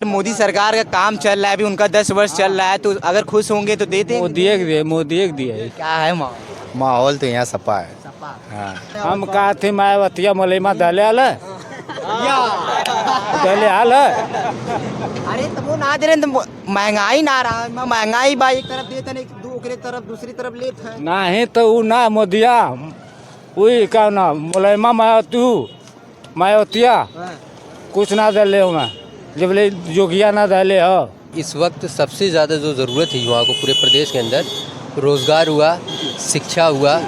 मोदी सरकार का काम चल रहा है, अभी उनका 10 वर्ष चल रहा है, तो अगर खुश होंगे तो देते हैं। मोदी एक दिए क्या है माहौल तो यहाँ सपा है। सपा हाँ। हम कहा थे मायावतिया मलैमा दले आल दले आल अरे तो वो ना दे रहे, तो महंगाई ना रहा, महंगाई बा एक तरफ देते नहीं, दूसरी तरफ लेते हैं। ना है तो ऊ ना मोदिया वही का ना मलैमा मायावतिया कुछ ना दले मैं जब ले जोगिया ना दले हो। इस वक्त सबसे ज़्यादा जो ज़रूरत है युवाओं को पूरे प्रदेश के अंदर रोज़गार हुआ, शिक्षा हुआ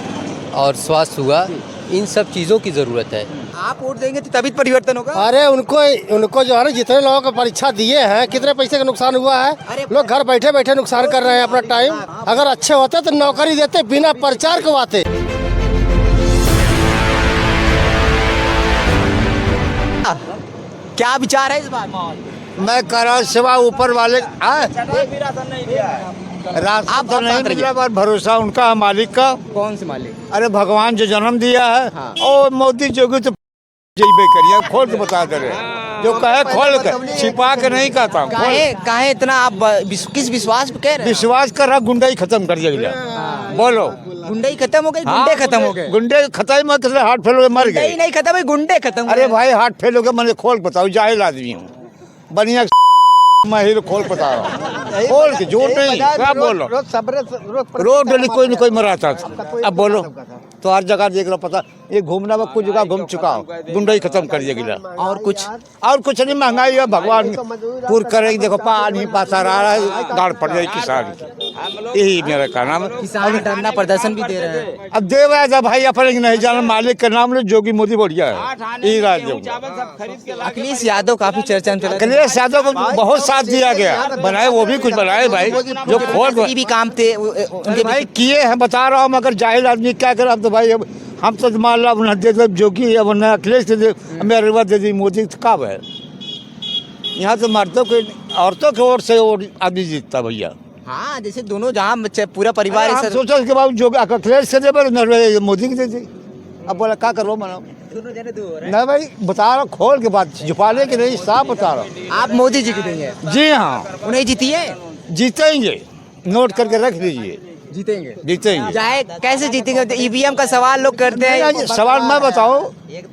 और स्वास्थ्य हुआ, इन सब चीज़ों की ज़रूरत है। आप वोट देंगे तो तभी परिवर्तन होगा। अरे उनको जो है ना, जितने लोगों को परीक्षा दिए हैं, कितने पैसे का नुकसान हुआ है। लोग घर बैठे बैठे नुकसान कर रहे हैं अपना टाइम। अगर अच्छे होते तो नौकरी देते, बिना प्रचार करवाते। क्या विचार है इस बार माहौल? मैं कह रहा हूँ सिवा ऊपर वाले रास्ता तो नहीं मिला, पर भरोसा उनका मालिक का। कौन से मालिक? अरे भगवान जो जन्म दिया है। हाँ। और मोदी जोगी तो जेबे करिए, खोल के बता दे रहे, जो कहे खोल के, छिपा के नहीं कहता हूँ। काहे इतना आप किस विश्वास पे कह रहे हैं? विश्वास कर रहा, गुंडाई खत्म कर दिया। बोलो, गुंडे खत्म हो गए, गुंडे खत्म हो गए। गुंडे खत्म हो गए, हार्ट फेल हो गए, मर गुंडे गए। ही नहीं खत्म है, गुंडे खत्म हो अरे गए। भाई हार्ट फेल हो गया, मैंने खोल बताओ, जाहिल आदमी हूँ, बढ़िया मैं ही खोल बता रहा हूँ, खोल के झूठ नहीं। क्या बोलो, रोड डेली कोई न कोई मराता था। अब बोलो तो हर जगह देख लो, पता ये घूमना में कुछ जगह घूम चुका हूँ, गुंडा ही खत्म कर दिया गिला। और कुछ नहीं, महंगाई है, भगवान पूर करेगी। देखो पानी पासा रहा है, गाड़ पड़ जाए किसान की, यही मेरा कहना है। किसान धरना प्रदर्शन भी दे रहे हैं। अब दे रहा भाई, अपने नहीं जाना, मालिक का नाम लो, जोगी मोदी बढ़िया है, यही राज्य। अखिलेश यादव काफी चर्चा में चला। अखिलेश यादव को बहुत साथ दिया गया, बनाए वो भी कुछ बनाए भाई, जो खोल भी काम थे उनके भाई किए हैं, बता रहा हूँ। मगर जाहिल आदमी क्या करे। अब तो भाई अब हम तो मान लो न दे दे जोगी, अब न अखिलेश दे दे, मेरे दे दी मोदी, तो कब है यहाँ तो मर्दों के औरतों के ओर से आदमी जीतता भैया। हाँ, जैसे दोनों जहाँ पूरा परिवार हम सोचा के बाद जो अखिलेश से दे, मोदी की दे दी। अब बोला क्या करो मना, नहीं भाई बता रहा, खोल के बात छुपाने की नहीं, साफ बता रहा हूँ। आप मोदी जी को देंगे? जी हाँ, उन्हें जीतिए, जीतेंगे, नोट करके रख लीजिए, जीतेंगे। चाहे कैसे जीतेंगे? ईवीएम का सवाल लोग करते हैं। सवाल मैं बताऊं,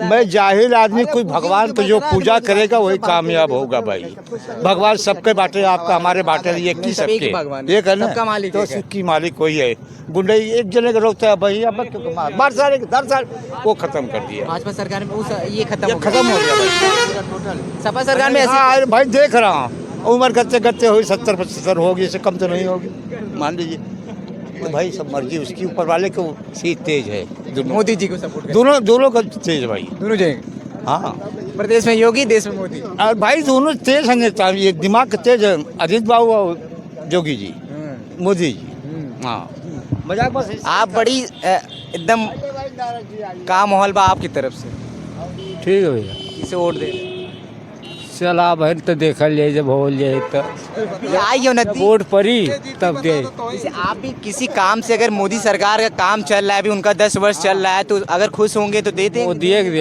मैं जाहिल आदमी, कोई भगवान को जो पूजा करेगा वही कामयाब होगा भाई। भगवान सबके बाटे, आपका हमारे बाटे, ये की सबके एक है ना, सबका मालिक तो सबकी मालिक कोई है। गुंडई एक जने का रोकता है भाई, अब बार साल 10 साल वो खत्म कर दिया भाजपा सरकार में। ये खत्म हो खत्म हो गया भाई। सपा सरकार में हाँ भाई देख रहा हूँ, उम्र करते करते हुई 70-75 होगी, इससे कम तो नहीं होगी, मान लीजिए। तो भाई सब मर्जी उसकी, ऊपर वाले को सीट तेज है। मोदी जी को सपोर्ट दोनों का तेज भाई, दोनों जाएंगे। हाँ, प्रदेश में योगी, देश में मोदी। और भाई दोनों तेज है नेता, ये दिमाग तेज है, अजीत बाबू और जोगी जी, मोदी जी। हाँ, मजाक बस। आप बड़ी एकदम का माहौल बा आपकी तरफ से? ठीक है भैया, किसे वोट दे? चला भाई तो देखल जाए, जब हो जाए तो आई हो नती वोट पड़ी तब दे। जैसे आप भी किसी काम से, अगर मोदी सरकार का काम चल रहा है, अभी उनका 10 वर्ष चल रहा है, तो अगर खुश होंगे तो देते हैं। मोदी एक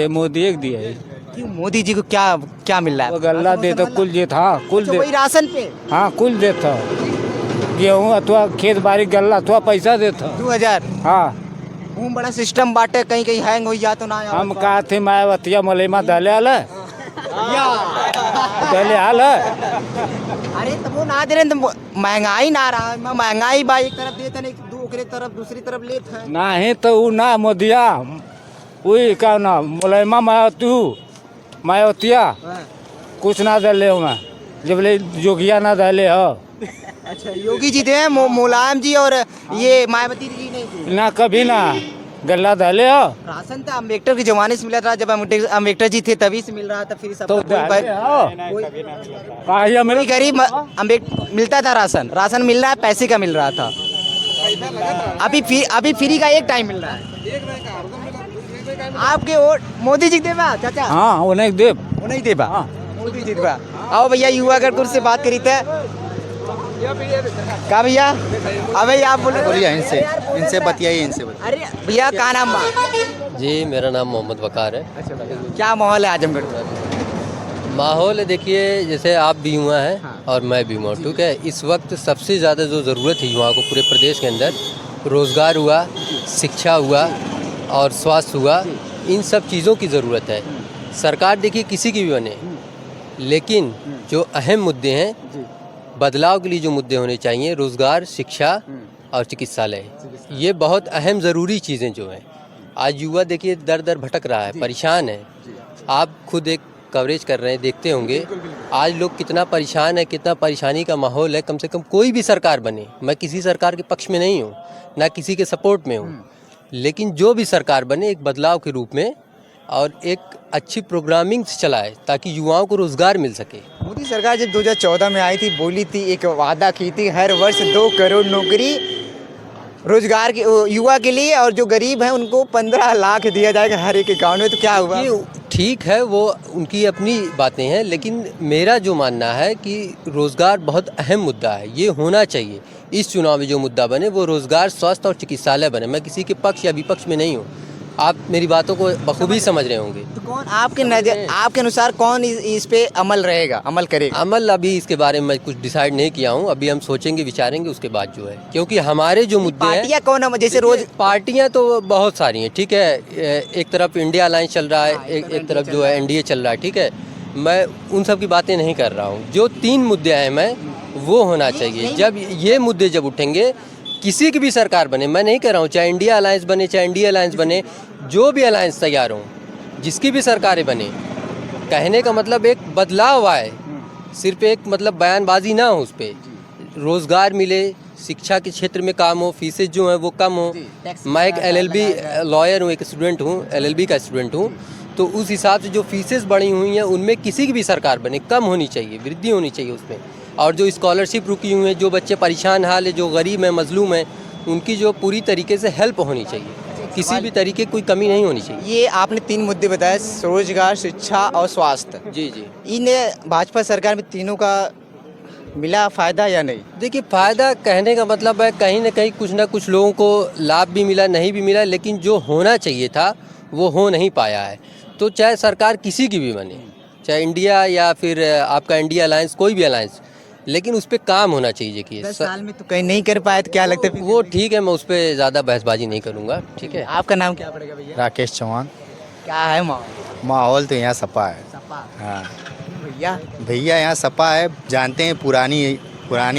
दिया है। क्यों? मोदी जी को क्या मिल रहा है? वो गल्ला दे तो कुल देता, हाँ कुल तो दे, वही राशन पे हाँ कुल देता, गेहूँ अथवा खेत बाड़ी गल्ला अथवा पैसा देता। 2000 हाँ, वो बड़ा सिस्टम बाटे, कहीं कहीं हैंग हो जा तो ना। हम कहा थे मायावतिया मलैमा दले आल दले आल अरे तो वो ना दे रहे, तो महंगाई ना रहा, महंगाई बा एक तरफ देते नहीं, दूसरी तरफ लेते हैं। ना है तो ऊ ना मोदिया वही का ना मलैमा मायावतिया कुछ ना दले मैं जब ले जोगिया ना दले हो। अच्छा, योगी जी थे, मुलायम जी और ये मायावती जी नहीं थे ना, कभी ना गल्ला दले हो। राशन तो अम्बेडकर के जमाने से मिला था, जब अम्बेडकर जी थे तभी से मिल रहा था। फिर सब तो कोई गरीब मिलता था राशन मिल रहा है, पैसे का मिल रहा था। अभी फ्री का एक टाइम मिल रहा है। आपके वोट मोदी जी देवा चाचा? हाँ, उन्हें देव, नहीं देवा, मोदी जी देवा। आओ भैया, युवा गढ़पुर से बात करी थे का भैया? अब आप बोलिए, इनसे बतियाइए, इनसे। अरे भैया क्या नाम बा? जी, मेरा नाम मोहम्मद वकार है। क्या माहौल है आजमगढ़ में? माहौल देखिए, जैसे आप भी हुआ हैं और मैं भी हुआ, ठीक है। इस वक्त सबसे ज़्यादा जो ज़रूरत है युवाओं को पूरे प्रदेश के अंदर, रोज़गार हुआ, शिक्षा हुआ और स्वास्थ्य हुआ, इन सब चीज़ों की ज़रूरत है। सरकार देखिए किसी की भी बने, लेकिन जो अहम मुद्दे हैं, बदलाव के लिए जो मुद्दे होने चाहिए, रोज़गार, शिक्षा और चिकित्सालय, ये बहुत अहम ज़रूरी चीज़ें जो हैं। आज युवा देखिए दर दर भटक रहा है, परेशान है। आप खुद एक कवरेज कर रहे हैं, देखते होंगे आज लोग कितना परेशान है, कितना परेशानी का माहौल है। कम से कम कोई भी सरकार बने, मैं किसी सरकार के पक्ष में नहीं हूँ, ना किसी के सपोर्ट में हूँ, लेकिन जो भी सरकार बने एक बदलाव के रूप में और एक अच्छी प्रोग्रामिंग से चलाए ताकि युवाओं को रोज़गार मिल सके। मोदी सरकार जब 2014 में आई थी, बोली थी, एक वादा की थी, हर वर्ष 2 करोड़ नौकरी रोजगार के युवा के लिए, और जो गरीब हैं उनको 15 लाख दिया जाएगा हर एक अकाउंट में। तो क्या हुआ? ये ठीक है, वो उनकी अपनी बातें हैं, लेकिन मेरा जो मानना है कि रोज़गार बहुत अहम मुद्दा है, ये होना चाहिए। इस चुनाव में जो मुद्दा बने वो रोज़गार, स्वास्थ्य और चिकित्सालय बने। मैं किसी के पक्ष या विपक्ष में नहीं हूँ, आप मेरी बातों को बखूबी समझ रहे होंगे। तो कौन आपके नजर, आपके अनुसार कौन इस पे अमल करेगा? अमल अभी इसके बारे में मैं कुछ डिसाइड नहीं किया हूँ, अभी हम सोचेंगे विचारेंगे उसके बाद जो है, क्योंकि हमारे जो मुद्दे हैं, पार्टियां कौन, जैसे रोज पार्टियां तो बहुत सारी हैं, ठीक है। एक तरफ इंडिया अलायंस चल रहा है, एक तरफ जो है एनडीए चल रहा है, ठीक है। मैं उन सब की बातें नहीं कर रहा हूँ। जो 3 मुद्दे हैं मैं वो होना चाहिए। जब ये मुद्दे जब उठेंगे, किसी की भी सरकार बने, मैं नहीं कह रहा हूँ चाहे इंडिया अलायंस बने चाहे एनडीए अलायंस बने, जो भी अलायंस तैयार हों, जिसकी भी सरकारें बने, कहने का मतलब एक बदलाव आए, सिर्फ एक मतलब बयानबाजी ना हो, उस पर रोज़गार मिले, शिक्षा के क्षेत्र में काम हो, फीसेज जो हैं वो कम हो। मैं एक LLB लॉयर हूँ, एक स्टूडेंट हूँ, LLB का स्टूडेंट हूँ, तो उस हिसाब से जो फीसेज बढ़ी हुई हैं उनमें किसी की भी सरकार बने कम होनी चाहिए, वृद्धि होनी चाहिए उसमें। और जो स्कॉलरशिप रुकी हुई हैं, जो बच्चे परेशान हाल है, जो गरीब हैं, मजलूम हैं, उनकी जो पूरी तरीके से हेल्प होनी चाहिए, किसी भी तरीके कोई कमी नहीं होनी चाहिए। ये आपने 3 मुद्दे बताए, रोजगार, शिक्षा और स्वास्थ्य। जी जी। इन्हें भाजपा सरकार में तीनों का मिला फ़ायदा या नहीं? देखिए, फ़ायदा कहने का मतलब है कहीं ना कहीं कुछ ना कुछ लोगों को लाभ भी मिला, नहीं भी मिला, लेकिन जो होना चाहिए था वो हो नहीं पाया है। तो चाहे सरकार किसी की भी बने, चाहे इंडिया या फिर आपका इंडिया अलायंस, कोई भी अलायंस, लेकिन उस पर काम होना चाहिए कि 10 साल में तो कहीं नहीं कर पाए, तो क्या लगता है? वो ठीक है, मैं उस पर ज़्यादा बहसबाजी नहीं करूँगा, ठीक है। आपका नाम क्या पड़ेगा भैया? राकेश चौहान। क्या है माहौल? माहौल तो यहाँ सपा है। सपा? हाँ भैया भैया, यहाँ सपा है, जानते हैं, पुरानी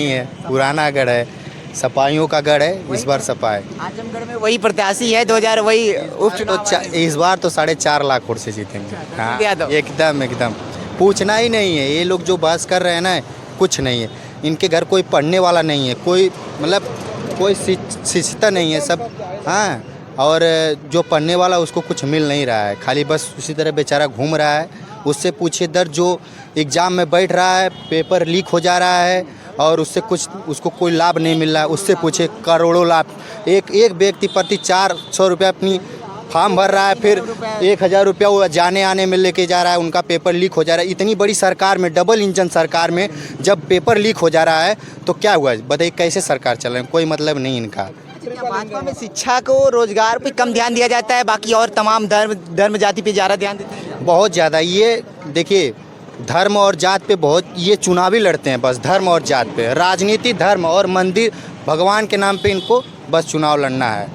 है, पुराना गढ़ है, सपाइयों का गढ़ है। इस बार सपा है। आजमगढ़ में वही प्रत्याशी है, 2000 वही उपचुनाव तो इस बार तो 4.5 लाख वोट से जीतेंगे। हाँ, यादव। एकदम पूछना ही नहीं है। ये लोग जो बहस कर रहे हैं ना, कुछ नहीं है। इनके घर कोई पढ़ने वाला नहीं है, कोई मतलब कोई शिक्षित नहीं है सब। हाँ, और जो पढ़ने वाला उसको कुछ मिल नहीं रहा है, खाली बस उसी तरह बेचारा घूम रहा है। उससे पूछिए दर जो एग्ज़ाम में बैठ रहा है, पेपर लीक हो जा रहा है और उसको कोई लाभ नहीं मिल रहा है, उससे पूछे करोड़ों लाभ। एक व्यक्ति प्रति 400 रुपये अपनी फॉर्म भर रहा है, फिर 1000 रुपया वो जाने आने में लेके जा रहा है, उनका पेपर लीक हो जा रहा है। इतनी बड़ी सरकार में, डबल इंजन सरकार में जब पेपर लीक हो जा रहा है तो क्या हुआ? बताइए कैसे सरकार चल रही है? कोई मतलब नहीं इनका। क्या भाजपा में शिक्षा को, रोजगार पे कम ध्यान दिया जाता है, बाकी और तमाम धर्म जाति पे ज़्यादा ध्यान देते हैं? बहुत ज़्यादा। ये देखिए, धर्म और जात पे बहुत ये चुनावी लड़ते हैं, बस धर्म और जात पे। राजनीति, धर्म और मंदिर, भगवान के नाम पे इनको बस चुनाव लड़ना है।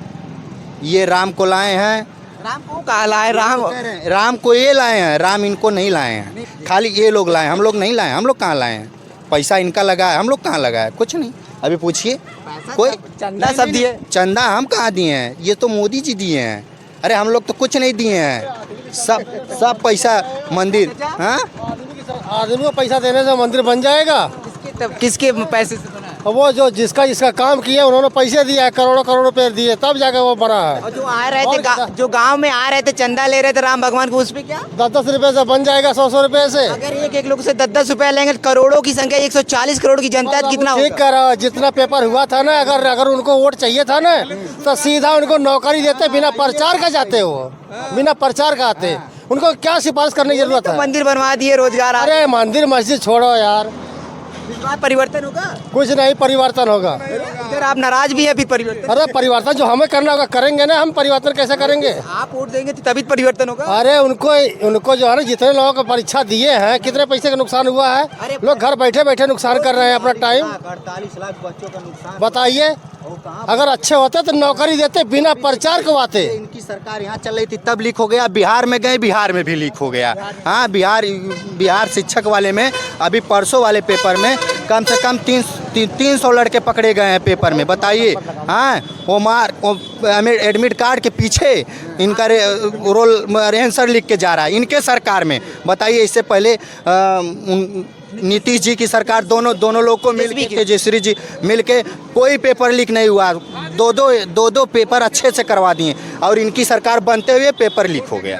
ये राम को लाए हैं। राम को कहा लाए? राम को ये लाए हैं, राम इनको नहीं लाए हैं, खाली ये लोग लाए हैं, हम लोग नहीं लाए हैं। हम लोग कहाँ लाए हैं? पैसा इनका लगा है, हम लोग कहाँ लगा है? कुछ नहीं। अभी पूछिए, कोई चंदा सब दिए? चंदा हम कहाँ दिए हैं? ये तो मोदी जी दिए हैं। अरे हम लोग तो कुछ नहीं दिए हैं, सब पैसा मंदिर। हाँ, आदमी को पैसा देने से मंदिर बन जाएगा? किसके पैसे से बना है? वो जो जिसका काम किया उन्होंने पैसे दिया है, करोड़ों रुपए दिए, तब जाकर वो बना है। और जो आ रहे थे, जो गांव में आ रहे थे, चंदा ले रहे थे राम भगवान को, उस पे क्या 10-10 रुपए से बन जाएगा, 100-100 रुपए से। अगर एक लोग से 10-10 रुपए लेंगे, करोड़ों की संख्या, 140 करोड़ की जनता, कितना ठीक कर रहा है। जितना पेपर हुआ था ना, अगर उनको वोट चाहिए था ना, तो सीधा उनको नौकरी देते, बिना प्रचार का जाते, वो बिना प्रचार का आते। उनको क्या सिफारिश करने की जरूरत है? मंदिर बनवा दिए, रोजगार। अरे मंदिर मस्जिद छोड़ो यार, इस बार परिवर्तन होगा? कुछ नहीं परिवर्तन होगा। इधर आप नाराज भी है फिर परिवर्तन? अरे परिवर्तन जो हमें करना होगा करेंगे ना, हम परिवर्तन कैसे करेंगे? आप वोट देंगे तो तभी परिवर्तन होगा। अरे उनको जो है ना, जितने लोगों को परीक्षा दिए हैं, कितने पैसे का नुकसान हुआ है। लोग घर बैठे बैठे नुकसान कर रहे हैं अपना टाइम। 48 लाख बच्चों का नुकसान। बताइए, अगर अच्छे होते तो नौकरी देते, बिना प्रचार करवाते। इनकी सरकार यहाँ चल रही थी तब लीक हो गया, बिहार में गए, बिहार में भी लीक हो गया। हाँ, बिहार शिक्षक वाले में अभी परसों वाले पेपर में कम से कम 300 लड़के पकड़े गए हैं पेपर में। बताइए, हाँ, एडमिट कार्ड के पीछे इनका रोल आंसर लिख के जा रहा है इनके सरकार में। बताइए, इससे पहले नीतीश जी की सरकार दोनों लोग को मिल के, तेजस्वी जी मिल के कोई पेपर लीक नहीं हुआ। दो पेपर अच्छे से करवा दिए और इनकी सरकार बनते हुए पेपर लीक हो गया।